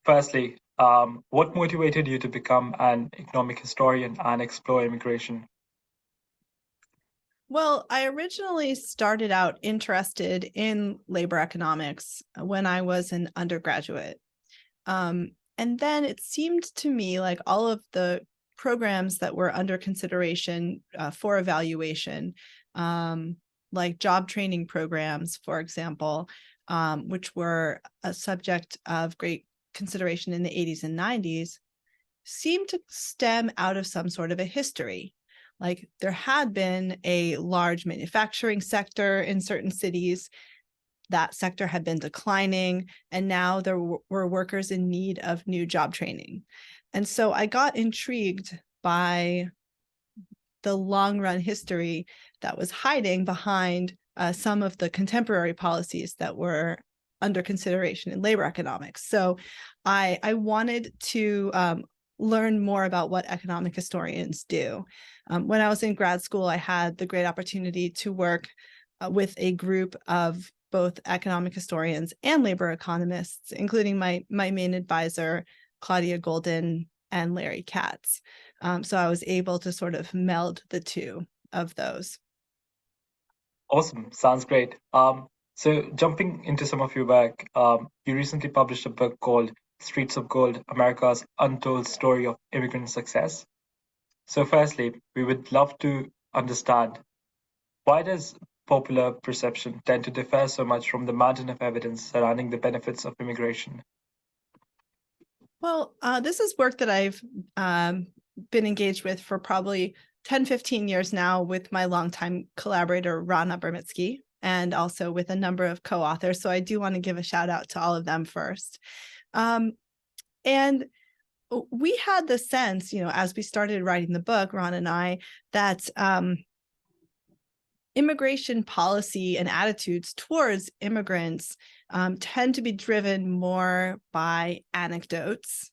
Firstly, what motivated you to become an economic historian and explore immigration? Well, I originally started out interested in labor economics when I was an undergraduate. And then it seemed to me like all of the programs that were under consideration for evaluation, like job training programs, for example, which were a subject of great consideration in the 80s and 90s, seemed to stem out of some sort of a history. Like there had been a large manufacturing sector in certain cities. That sector had been declining, and now there were workers in need of new job training. And so I got intrigued by the long run history that was hiding behind some of the contemporary policies that were under consideration in labor economics. So I wanted to learn more about what economic historians do. When I was in grad school, I had the great opportunity to work with a group of both economic historians and labor economists, including my main advisor, Claudia Golden, and Larry Katz. So I was able to sort of meld the two of those. Awesome, sounds great. So jumping into some of your work, you recently published a book called Streets of Gold, America's Untold Story of Immigrant Success. So firstly, we would love to understand, why does popular perception tend to differ so much from the mountain of evidence surrounding the benefits of immigration? Well, this is work that I've been engaged with for probably 10, 15 years now with my longtime collaborator, Rana Bermitsky, and also with a number of co-authors. So I do want to give a shout out to all of them first. And we had the sense, as we started writing the book, Ron and I, that immigration policy and attitudes towards immigrants tend to be driven more by anecdotes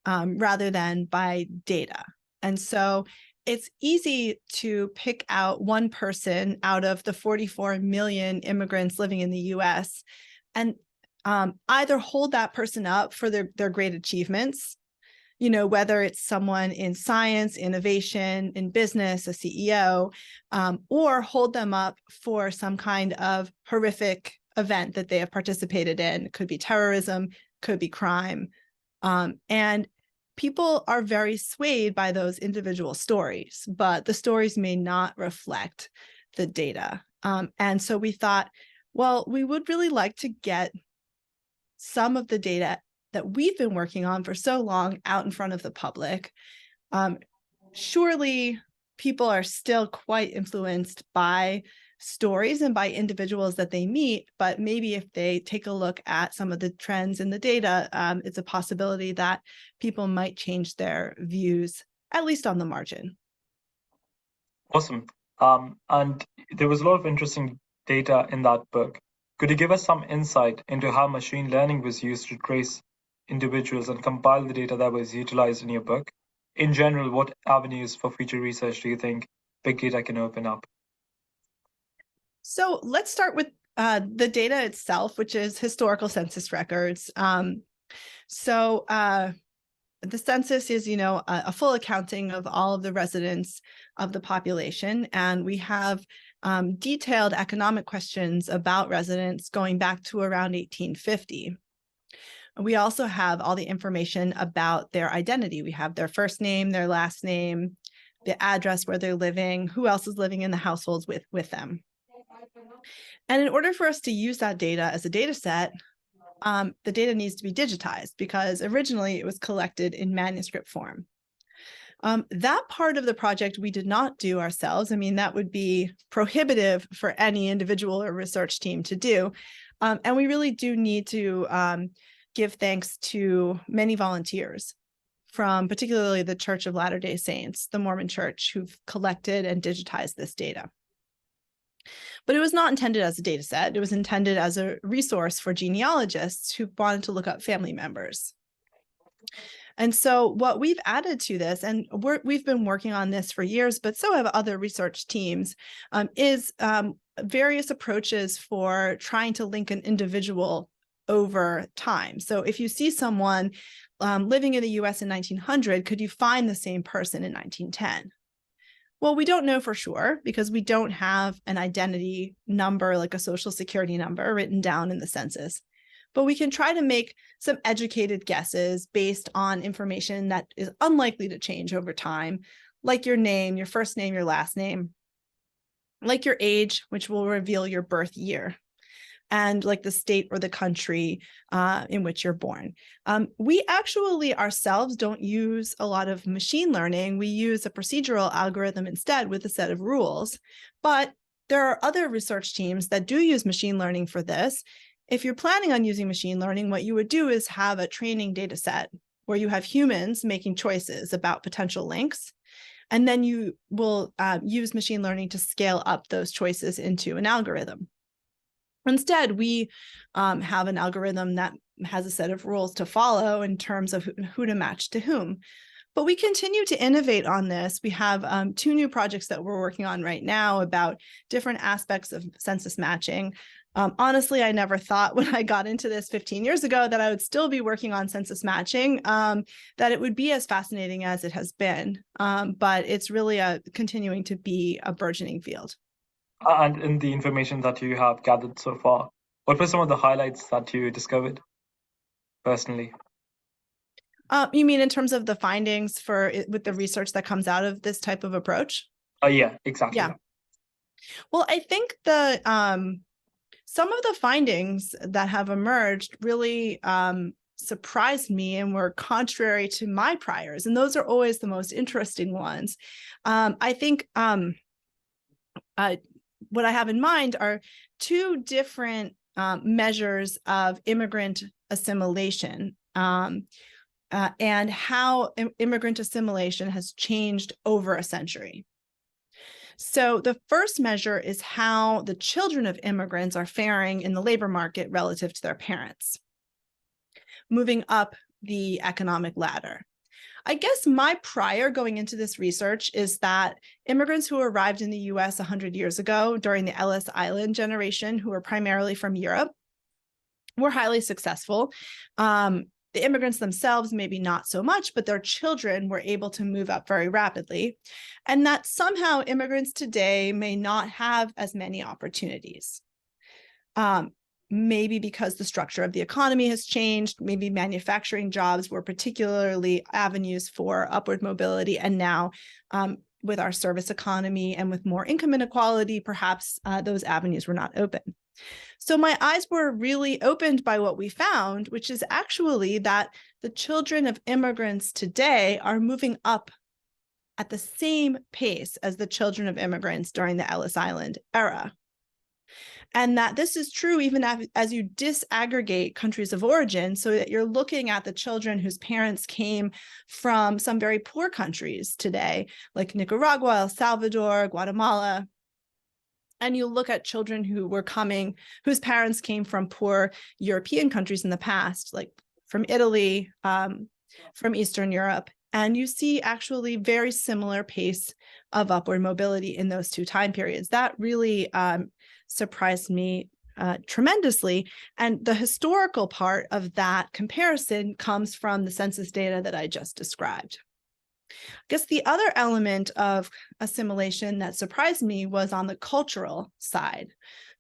rather than by data. And so it's easy to pick out one person out of the 44 million immigrants living in the US and either hold that person up for their great achievements, whether it's someone in science, innovation, in business, a CEO, or hold them up for some kind of horrific event that they have participated in. It could be terrorism, could be crime. And people are very swayed by those individual stories, but the stories may not reflect the data. And so we thought, well, we would really like to get some of the data that we've been working on for so long out in front of the public. Surely people are still quite influenced by stories and by individuals that they meet, but maybe if they take a look at some of the trends in the data, it's a possibility that people might change their views, at least on the margin. Awesome. And there was a lot of interesting data in that book. Could you give us some insight into how machine learning was used to trace individuals and compile the data that was utilized in your book? In general, what avenues for future research do you think big data can open up? So let's start with the data itself, which is historical census records. So the census is, a full accounting of all of the residents of the population. And we have detailed economic questions about residents going back to around 1850. We also have all the information about their identity. We have their first name, their last name, the address where they're living, who else is living in the households with them. And in order for us to use that data as a data set, the data needs to be digitized because originally it was collected in manuscript form. That part of the project we did not do ourselves. I mean, that would be prohibitive for any individual or research team to do. And we really do need to give thanks to many volunteers from particularly the Church of Latter-day Saints, the Mormon Church, who've collected and digitized this data. But it was not intended as a data set. It was intended as a resource for genealogists who wanted to look up family members. And so what we've added to this, and we've been working on this for years, but so have other research teams, is various approaches for trying to link an individual over time. So if you see someone living in the US in 1900, could you find the same person in 1910? Well, we don't know for sure because we don't have an identity number like a social security number written down in the census. But we can try to make some educated guesses based on information that is unlikely to change over time, like your name, your first name, your last name, like your age, which will reveal your birth year, and like the state or the country in which you're born. We actually ourselves don't use a lot of machine learning. We use a procedural algorithm instead with a set of rules. But there are other research teams that do use machine learning for this. If you're planning on using machine learning, what you would do is have a training data set where you have humans making choices about potential links. And then you will use machine learning to scale up those choices into an algorithm. Instead, we have an algorithm that has a set of rules to follow in terms of who to match to whom. But we continue to innovate on this. We have 2 new projects that we're working on right now about different aspects of census matching. Honestly, I never thought when I got into this 15 years ago that I would still be working on census matching, that it would be as fascinating as it has been. But it's really continuing to be a burgeoning field. And in the information that you have gathered so far, what were some of the highlights that you discovered personally? You mean in terms of the findings with the research that comes out of this type of approach? Yeah, exactly. Yeah. Well, I think some of the findings that have emerged really surprised me and were contrary to my priors, and those are always the most interesting ones. I think what I have in mind are 2 different measures of immigrant assimilation and how immigrant assimilation has changed over a century. So the first measure is how the children of immigrants are faring in the labor market relative to their parents, moving up the economic ladder. I guess my prior going into this research is that immigrants who arrived in the US 100 years ago during the Ellis Island generation, who were primarily from Europe, were highly successful. The immigrants themselves, maybe not so much, but their children were able to move up very rapidly. And that somehow immigrants today may not have as many opportunities. Maybe because the structure of the economy has changed, maybe manufacturing jobs were particularly avenues for upward mobility. And now with our service economy and with more income inequality, perhaps those avenues were not open. So my eyes were really opened by what we found, which is actually that the children of immigrants today are moving up at the same pace as the children of immigrants during the Ellis Island era. And that this is true even as you disaggregate countries of origin, so that you're looking at the children whose parents came from some very poor countries today, like Nicaragua, El Salvador, Guatemala. And you look at children whose parents came from poor European countries in the past, like from Italy, from Eastern Europe, and you see actually very similar pace of upward mobility in those 2 time periods. That really surprised me tremendously. And the historical part of that comparison comes from the census data that I just described. I guess the other element of assimilation that surprised me was on the cultural side.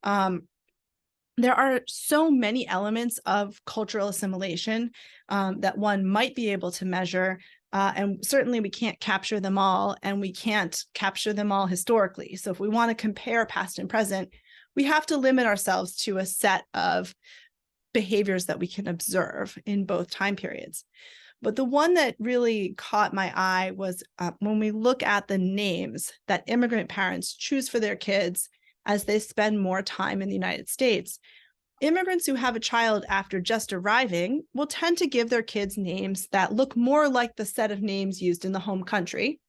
There are so many elements of cultural assimilation that one might be able to measure, and certainly we can't capture them all, and we can't capture them all historically. So if we want to compare past and present, we have to limit ourselves to a set of behaviors that we can observe in both time periods. But the one that really caught my eye was when we look at the names that immigrant parents choose for their kids as they spend more time in the United States. Immigrants who have a child after just arriving will tend to give their kids names that look more like the set of names used in the home country.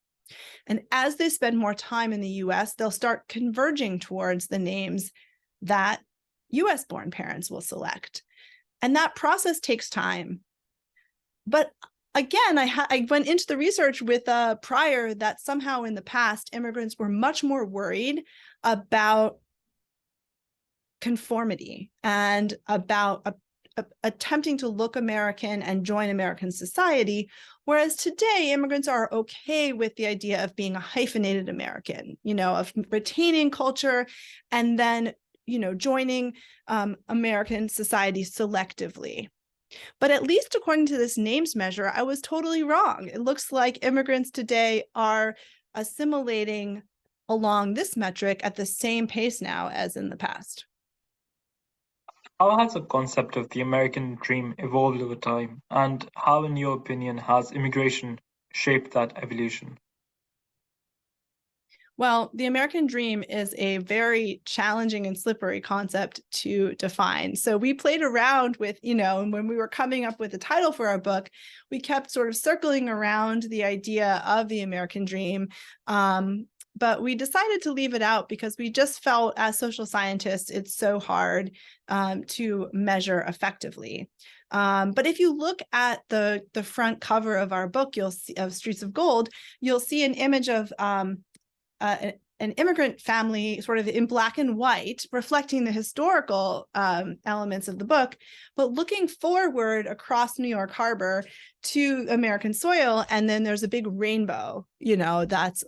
And as they spend more time in the US, they'll start converging towards the names that US-born parents will select. And that process takes time. But again, I went into the research with prior that somehow in the past, immigrants were much more worried about conformity and about attempting to look American and join American society, whereas today immigrants are okay with the idea of being a hyphenated American, of retaining culture and then, joining American society selectively. But at least according to this names measure, I was totally wrong. It looks like immigrants today are assimilating along this metric at the same pace now as in the past. How has the concept of the American dream evolved over time, and how, in your opinion, has immigration shaped that evolution? Well, the American dream is a very challenging and slippery concept to define. So we played around with, and when we were coming up with the title for our book, we kept sort of circling around the idea of the American dream. But we decided to leave it out because we just felt as social scientists, it's so hard to measure effectively. But if you look at the front cover of our book, you'll see of Streets of Gold, you'll see an image of an immigrant family sort of in black and white, reflecting the historical elements of the book, but looking forward across New York Harbor to American soil. And then there's a big rainbow, that's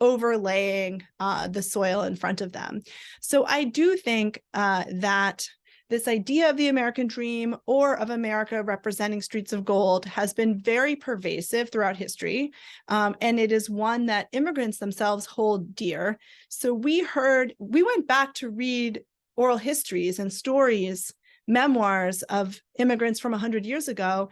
overlaying the soil in front of them. So I do think that this idea of the American dream or of America representing streets of gold has been very pervasive throughout history. And it is one that immigrants themselves hold dear. So we went back to read oral histories and stories, memoirs of immigrants from 100 years ago,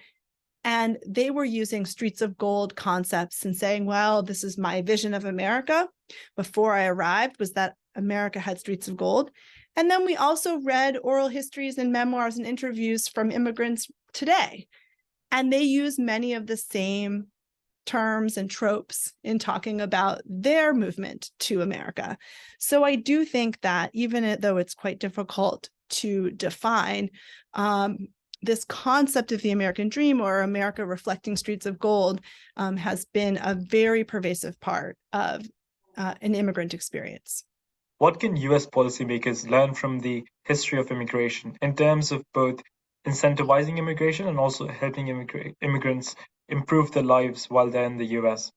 and they were using streets of gold concepts and saying, well, this is my vision of America before I arrived, was that America had streets of gold. And then we also read oral histories and memoirs and interviews from immigrants today. And they use many of the same terms and tropes in talking about their movement to America. So I do think that even though it's quite difficult to define, this concept of the American dream or America reflecting streets of gold has been a very pervasive part of an immigrant experience. What can US policymakers learn from the history of immigration in terms of both incentivizing immigration and also helping immigrants improve their lives while they're in the US?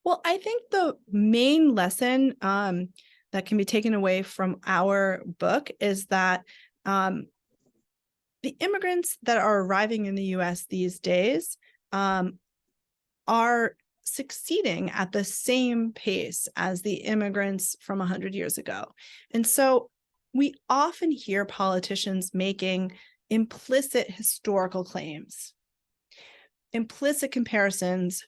Well, I think the main lesson that can be taken away from our book is that the immigrants that are arriving in the US these days are succeeding at the same pace as the immigrants from 100 years ago. And so we often hear politicians making implicit historical claims, implicit comparisons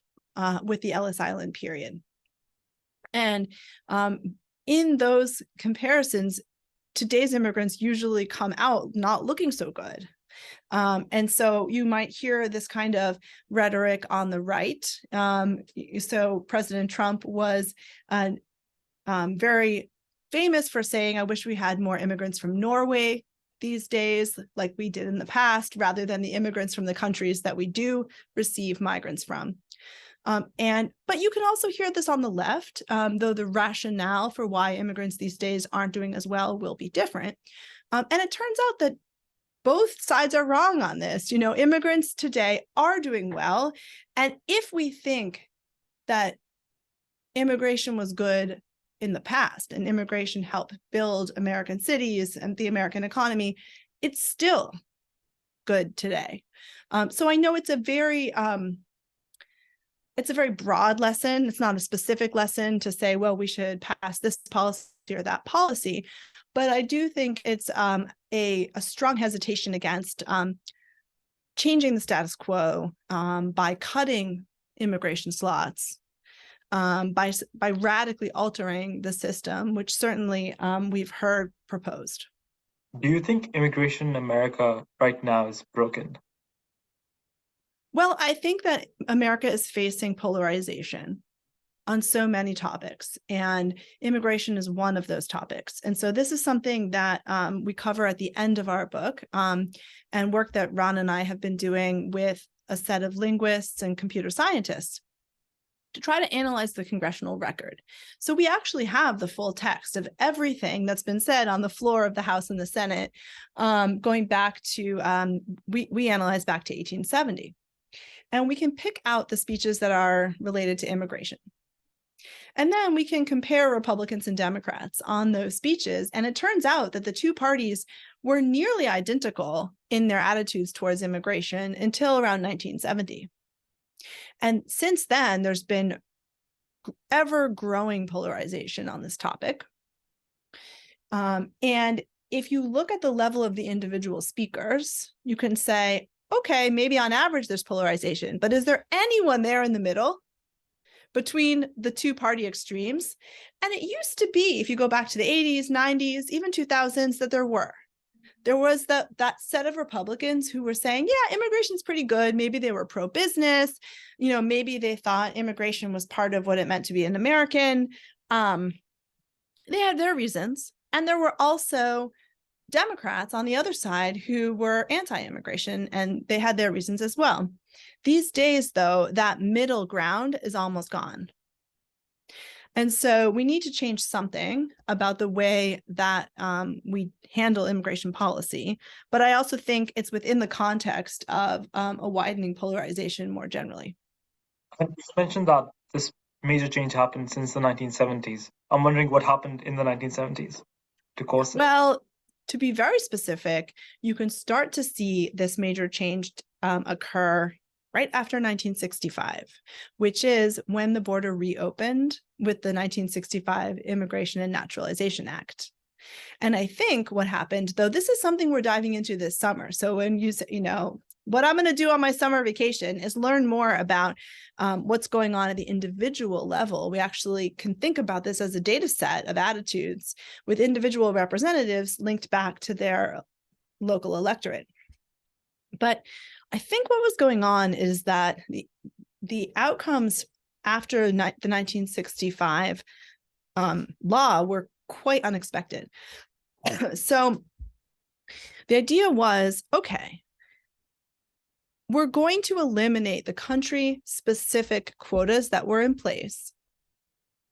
with the Ellis Island period. And in those comparisons, today's immigrants usually come out not looking so good. And so you might hear this kind of rhetoric on the right. So President Trump was very famous for saying, I wish we had more immigrants from Norway these days, like we did in the past, rather than the immigrants from the countries that we do receive migrants from. But you can also hear this on the left, though the rationale for why immigrants these days aren't doing as well will be different. And it turns out that both sides are wrong on this. Immigrants today are doing well. And if we think that immigration was good in the past and immigration helped build American cities and the American economy, it's still good today. So I know it's a very broad lesson. It's not a specific lesson to say, well, we should pass this policy or that policy. But I do think it's a strong hesitation against changing the status quo by cutting immigration slots, by radically altering the system, which certainly we've heard proposed. Do you think immigration in America right now is broken? Well, I think that America is facing polarization on so many topics, and immigration is one of those topics. And so this is something that we cover at the end of our book, and work that Ron and I have been doing with a set of linguists and computer scientists. to try to analyze the congressional record. So we actually have the full text of everything that's been said on the floor of the House and the Senate, going back to, we analyzed back to 1870. And we can pick out the speeches that are related to immigration. And then we can compare Republicans and Democrats on those speeches. And it turns out that the two parties were nearly identical in their attitudes towards immigration until around 1970. And since then, there's been ever-growing polarization on this topic. And if you look at the level of the individual speakers, you can say, okay, maybe on average there's polarization, but is there anyone there in the middle between the two party extremes? And it used to be, if you go back to the 80s, 90s, even 2000s, that there was that set of Republicans who were saying, yeah, immigration's pretty good. Maybe they were pro-business, maybe they thought immigration was part of what it meant to be an American. They had their reasons. And there were also Democrats on the other side who were anti-immigration, and they had their reasons as well. These days, though, that middle ground is almost gone. And so we need to change something about the way that we handle immigration policy. But I also think it's within the context of a widening polarization more generally. You mentioned that this major change happened since the 1970s. I'm wondering what happened in the 1970s to cause it. Well, to be very specific, you can start to see this major change occur right after 1965, which is when the border reopened with the 1965 Immigration and Naturalization Act. And I think what happened, though, this is something we're diving into this summer. So when you say, what I'm going to do on my summer vacation is learn more about what's going on at the individual level. We actually can think about this as a data set of attitudes with individual representatives linked back to their local electorate. But I think what was going on is that the outcomes after the 1965 law were quite unexpected. So the idea was, okay, we're going to eliminate the country-specific quotas that were in place,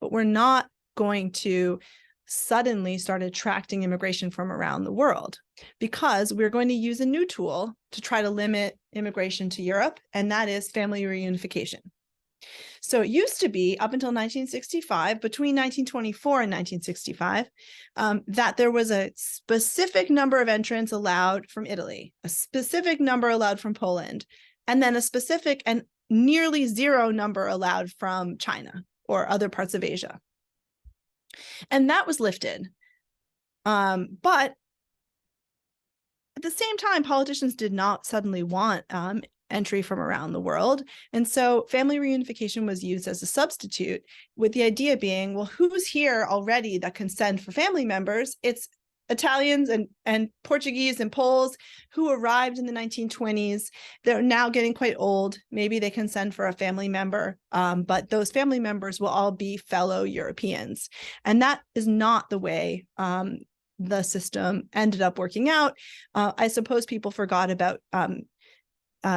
but we're not going to suddenly start attracting immigration from around the world, because we're going to use a new tool to try to limit immigration to Europe, and that is family reunification. So it used to be, up until 1965, between 1924 and 1965, that there was a specific number of entrants allowed from Italy, a specific number allowed from Poland, and then a specific and nearly zero number allowed from China or other parts of Asia. And that was lifted. But at the same time, politicians did not suddenly want entry from around the world. And so family reunification was used as a substitute, with the idea being, well, who's here already that can send for family members? It's Italians and Portuguese and Poles who arrived in the 1920s. They're now getting quite old. Maybe they can send for a family member, but those family members will all be fellow Europeans. And that is not the way the system ended up working out. I suppose people forgot about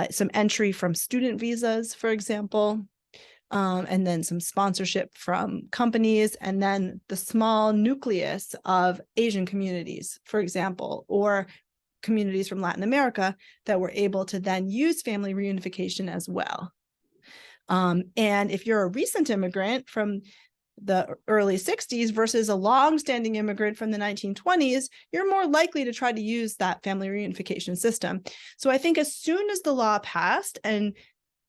some entry from student visas, for example, and then some sponsorship from companies, and then the small nucleus of Asian communities, for example, or communities from Latin America that were able to then use family reunification as well. And if you're a recent immigrant from the early 60s versus a long-standing immigrant from the 1920s, you're more likely to try to use that family reunification system. So I think as soon as the law passed and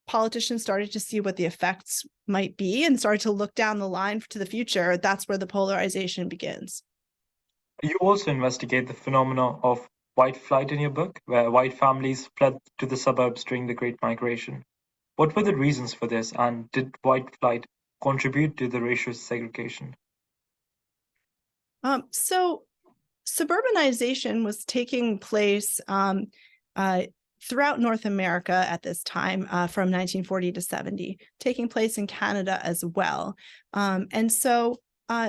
politicians started to see what the effects might be and started to look down the line to the future, that's where the polarization begins. You also investigate the phenomena of white flight in your book, where white families fled to the suburbs during the Great Migration. What were the reasons for this, and did white flight contribute to the racial segregation? So suburbanization was taking place throughout North America at this time, from 1940 to 70, taking place in Canada as well. And so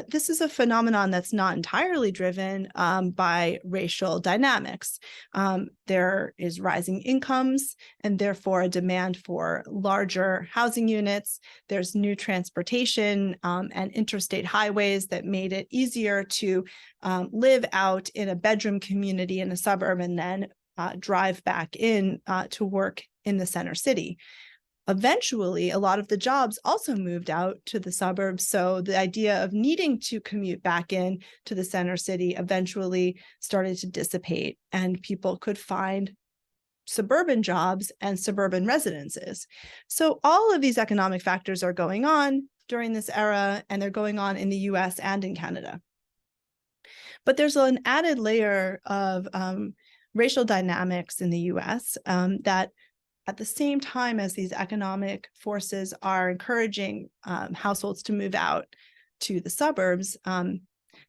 this is a phenomenon that's not entirely driven by racial dynamics. There is rising incomes and therefore a demand for larger housing units. There's new transportation and interstate highways that made it easier to live out in a bedroom community in a suburb and then drive back in to work in the center city. Eventually, a lot of the jobs also moved out to the suburbs. So the idea of needing to commute back in to the center city eventually started to dissipate, and people could find suburban jobs and suburban residences. So all of these economic factors are going on during this era, and they're going on in the US and in Canada. But there's an added layer of racial dynamics in the US that at the same time as these economic forces are encouraging households to move out to the suburbs,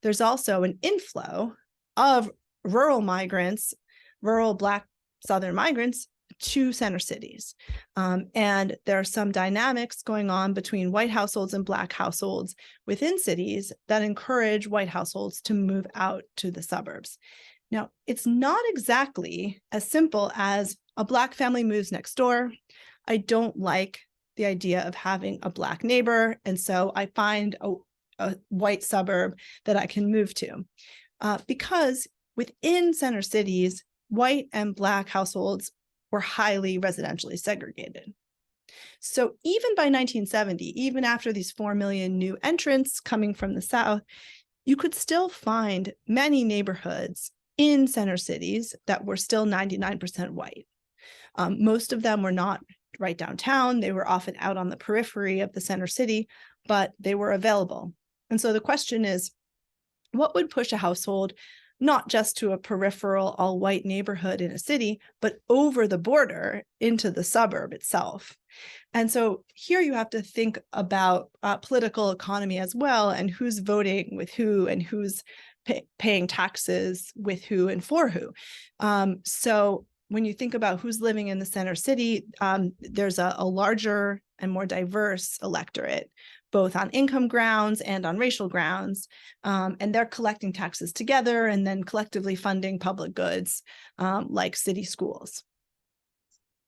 there's also an inflow of rural migrants, rural Black Southern migrants to center cities. And there are some dynamics going on between white households and Black households within cities that encourage white households to move out to the suburbs. Now, it's not exactly as simple as a Black family moves next door. I don't like the idea of having a Black neighbor, and so I find a white suburb that I can move to. Because within center cities, white and Black households were highly residentially segregated. So even by 1970, even after these 4 million new entrants coming from the South, you could still find many neighborhoods in center cities that were still 99% white. Most of them were not right downtown. They were often out on the periphery of the center city, but they were available. And so the question is, what would push a household not just to a peripheral all-white neighborhood in a city, but over the border into the suburb itself? And so here you have to think about political economy as well, and who's voting with who and who's paying taxes with who and for who. So when you think about who's living in the center city, there's a larger and more diverse electorate, both on income grounds and on racial grounds. And they're collecting taxes together and then collectively funding public goods like city schools.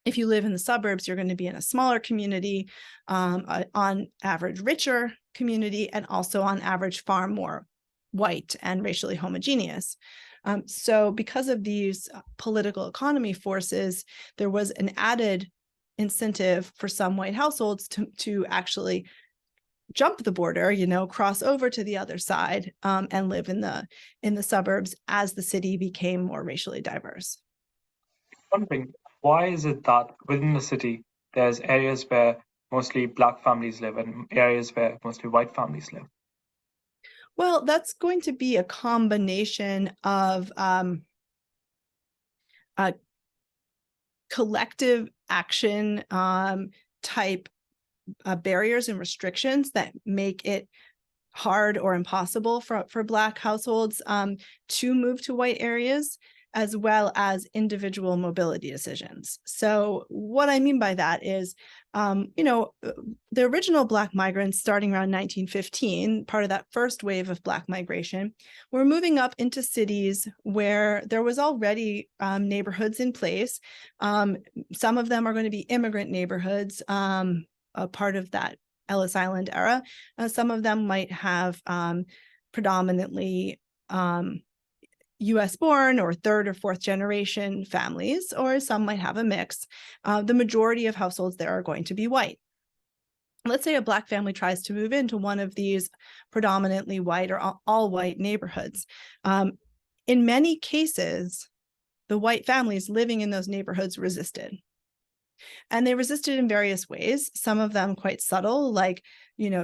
If you live in the suburbs, you're going to be in a smaller community, on average richer community, and also on average far more white and racially homogeneous. So because of these political economy forces, there was an added incentive for some white households to actually jump the border, cross over to the other side and live in the suburbs as the city became more racially diverse. Wondering, why is it that within the city there's areas where mostly Black families live and areas where mostly white families live? Well, that's going to be a combination of collective action type barriers and restrictions that make it hard or impossible for Black households to move to white areas, as well as individual mobility decisions. So what I mean by that is, the original Black migrants starting around 1915, part of that first wave of Black migration, were moving up into cities where there was already neighborhoods in place. Some of them are going to be immigrant neighborhoods, a part of that Ellis Island era. Some of them might have predominantly US born or third or fourth generation families, or some might have a mix. The majority of households there are going to be white. Let's say a Black family tries to move into one of these predominantly white or all white neighborhoods. In many cases, the white families living in those neighborhoods resisted. And they resisted in various ways, some of them quite subtle, like,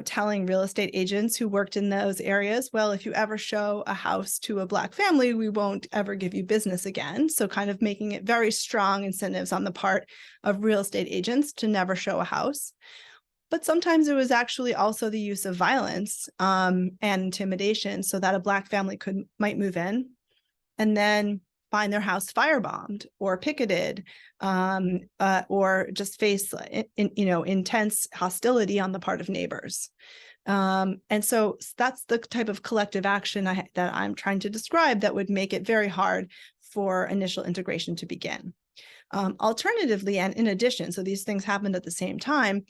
telling real estate agents who worked in those areas, well, if you ever show a house to a Black family, we won't ever give you business again. So kind of making it very strong incentives on the part of real estate agents to never show a house. But sometimes it was actually also the use of violence and intimidation so that a Black family might move in and then find their house firebombed or picketed, or just face intense hostility on the part of neighbors. And so that's the type of collective action that I'm trying to describe that would make it very hard for initial integration to begin. Alternatively, and in addition, so these things happened at the same time,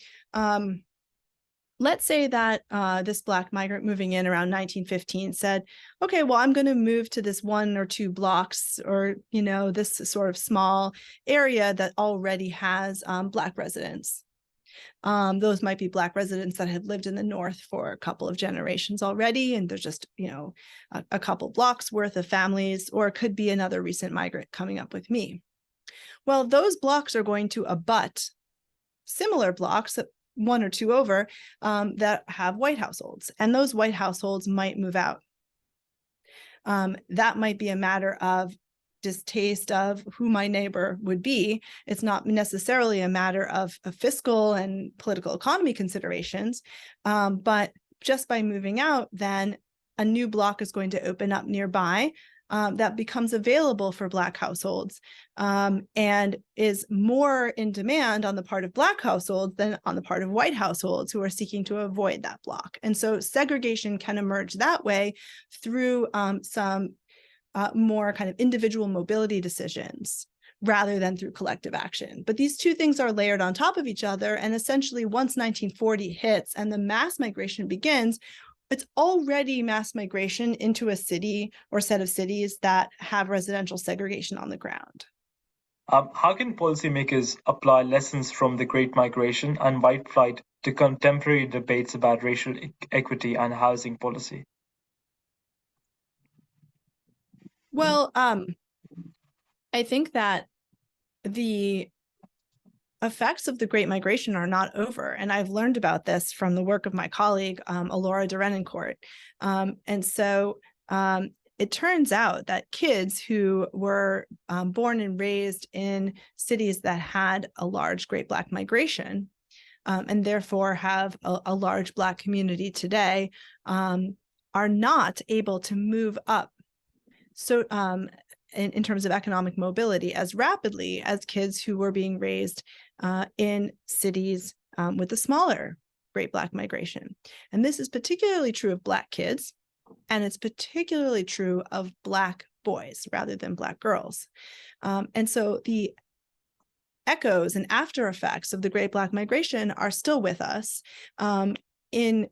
let's say that this Black migrant moving in around 1915 said, okay, well, I'm going to move to this 1 or 2 blocks or, this sort of small area that already has Black residents. Those might be Black residents that had lived in the North for a couple of generations already, and there's just, a couple blocks worth of families, or it could be another recent migrant coming up with me. Well, those blocks are going to abut similar blocks, 1 or 2 over, that have white households, and those white households might move out. That might be a matter of distaste of who my neighbor would be. It's not necessarily a matter of fiscal and political economy considerations, but just by moving out, then a new block is going to open up nearby that becomes available for Black households and is more in demand on the part of Black households than on the part of white households who are seeking to avoid that block. And so segregation can emerge that way through some more kind of individual mobility decisions rather than through collective action. But these two things are layered on top of each other. And essentially, once 1940 hits and the mass migration begins, it's already mass migration into a city or set of cities that have residential segregation on the ground. How can policymakers apply lessons from the Great Migration and white flight to contemporary debates about racial equity and housing policy? Well, I think that the effects of the Great Migration are not over. And I've learned about this from the work of my colleague, Alora de Renencourt. And so it turns out that kids who were born and raised in cities that had a large Great Black Migration, and therefore have a large Black community today, are not able to move up so in terms of economic mobility as rapidly as kids who were being raised in cities with a smaller Great Black Migration. And this is particularly true of Black kids, and it's particularly true of Black boys rather than Black girls. And so the echoes and after effects of the Great Black Migration are still with us in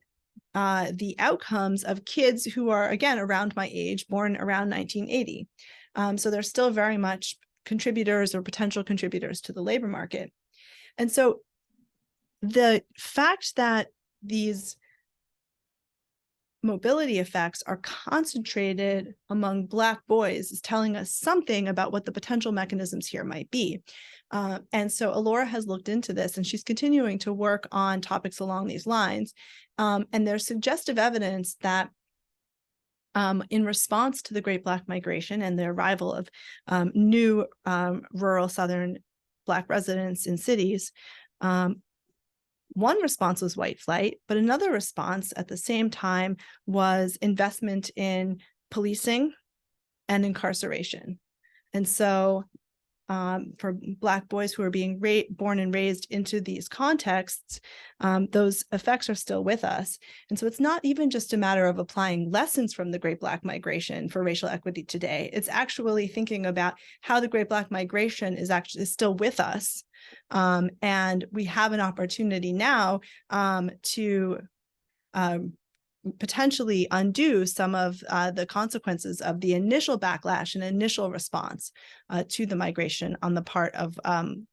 the outcomes of kids who are, again, around my age, born around 1980. So they're still very much contributors or potential contributors to the labor market. And so the fact that these mobility effects are concentrated among Black boys is telling us something about what the potential mechanisms here might be. And so Alora has looked into this, and she's continuing to work on topics along these lines. And there's suggestive evidence that in response to the Great Black Migration and the arrival of new rural Southern Black residents in cities, one response was white flight, but another response at the same time was investment in policing and incarceration. And so for Black boys who are being born and raised into these contexts, those effects are still with us. And so it's not even just a matter of applying lessons from the Great Black Migration for racial equity today. It's actually thinking about how the Great Black Migration is still with us. And we have an opportunity now to potentially undo some of the consequences of the initial backlash and initial response to the migration on the part of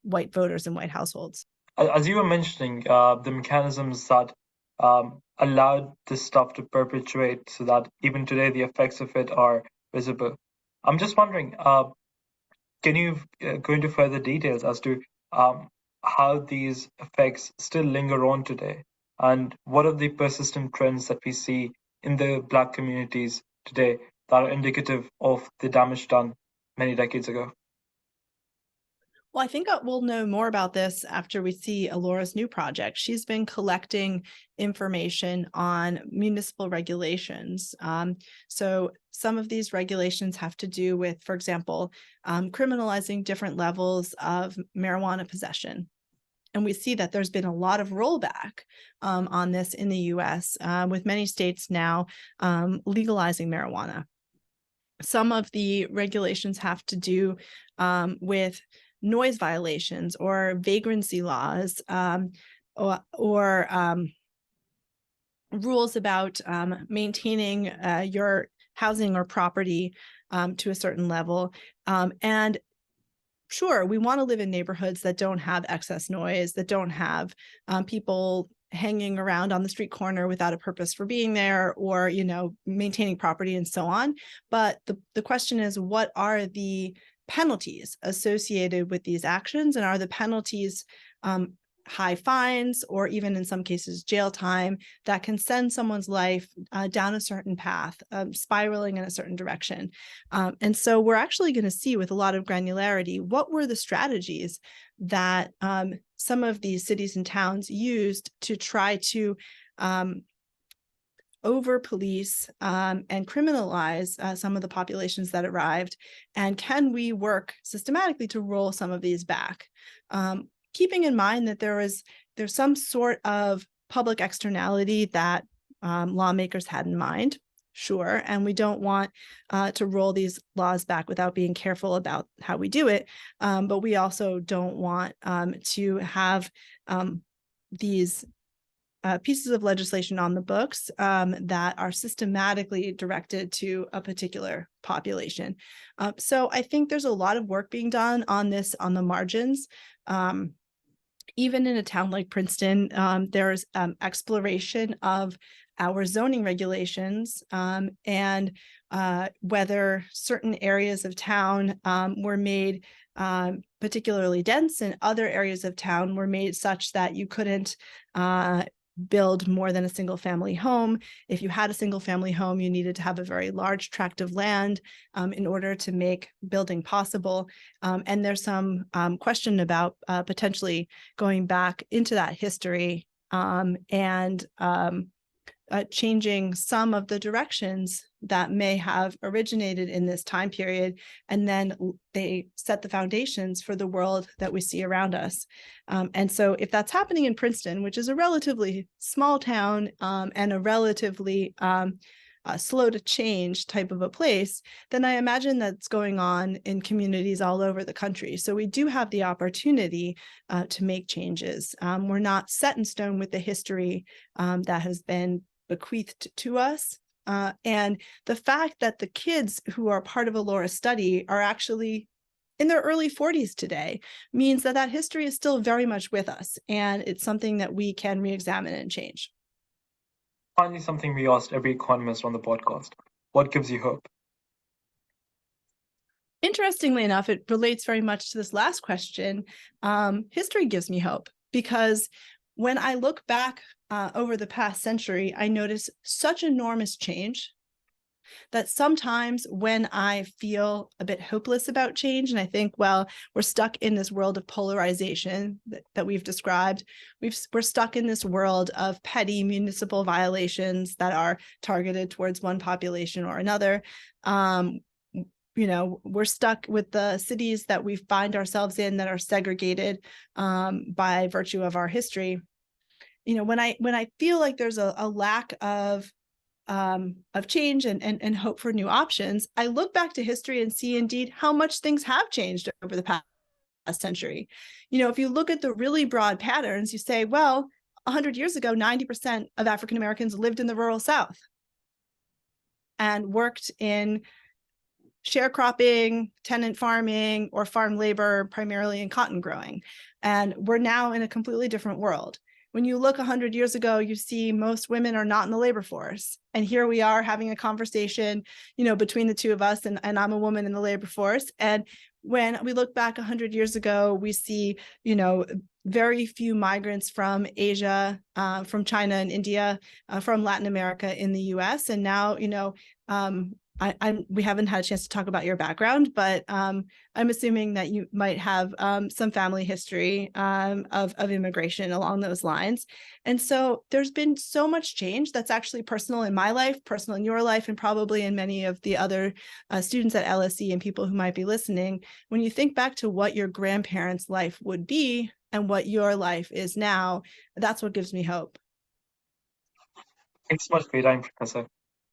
white voters and white households. As you were mentioning, the mechanisms that allowed this stuff to perpetuate so that even today the effects of it are visible. I'm just wondering, can you go into further details as to how these effects still linger on today? And what are the persistent trends that we see in the Black communities today that are indicative of the damage done many decades ago? Well, I think we'll know more about this after we see Alora's new project. She's been collecting information on municipal regulations. So some of these regulations have to do with, for example, criminalizing different levels of marijuana possession. And we see that there's been a lot of rollback on this in the US, with many states now legalizing marijuana. Some of the regulations have to do with noise violations or vagrancy laws, or rules about maintaining your housing or property to a certain level. And sure, we want to live in neighborhoods that don't have excess noise, that don't have people hanging around on the street corner without a purpose for being there, or, maintaining property and so on. But the question is, what are the penalties associated with these actions? And are the penalties high fines, or even in some cases jail time, that can send someone's life down a certain path, spiraling in a certain direction? And so we're actually going to see with a lot of granularity what were the strategies that some of these cities and towns used to try to over-police and criminalize some of the populations that arrived, and can we work systematically to roll some of these back? Keeping in mind that there's some sort of public externality that lawmakers had in mind, sure, and we don't want to roll these laws back without being careful about how we do it, but we also don't want to have these pieces of legislation on the books that are systematically directed to a particular population. So I think there's a lot of work being done on this on the margins. Even in a town like Princeton, there's exploration of our zoning regulations and whether certain areas of town were made particularly dense, and other areas of town were made such that you couldn't build more than a single family home. If you had a single family home, you needed to have a very large tract of land in order to make building possible. And there's some question about potentially going back into that history and changing some of the directions that may have originated in this time period, and then they set the foundations for the world that we see around us. And so if that's happening in Princeton, which is a relatively small town and a relatively slow to change type of a place, then I imagine that's going on in communities all over the country. So we do have the opportunity to make changes. We're not set in stone with the history that has been bequeathed to us. And the fact that the kids who are part of a LoRa study are actually in their early 40s today means that that history is still very much with us, and it's something that we can re-examine and change. Finally, something we asked every economist on the podcast: what gives you hope? Interestingly enough, it relates very much to this last question. History gives me hope, because when I look back over the past century, I notice such enormous change that sometimes when I feel a bit hopeless about change, and I think, well, we're stuck in this world of polarization that we've described, we're stuck in this world of petty municipal violations that are targeted towards one population or another. We're stuck with the cities that we find ourselves in that are segregated by virtue of our history. When I feel like there's a lack of change and hope for new options, I look back to history and see indeed how much things have changed over the past century. If you look at the really broad patterns, you say, well, 100 years ago, 90% of African Americans lived in the rural South and worked in sharecropping, tenant farming, or farm labor, primarily in cotton growing. And we're now in a completely different world. When you look 100 years ago, you see most women are not in the labor force. And here we are having a conversation, between the two of us, and I'm a woman in the labor force. And when we look back 100 years ago, we see, very few migrants from Asia, from China and India, from Latin America in the US. And now, we haven't had a chance to talk about your background, but I'm assuming that you might have some family history of immigration along those lines. And so there's been so much change that's actually personal in my life, personal in your life, and probably in many of the other students at LSE and people who might be listening. When you think back to what your grandparents' life would be and what your life is now, that's what gives me hope. Thanks so much for your time, Professor.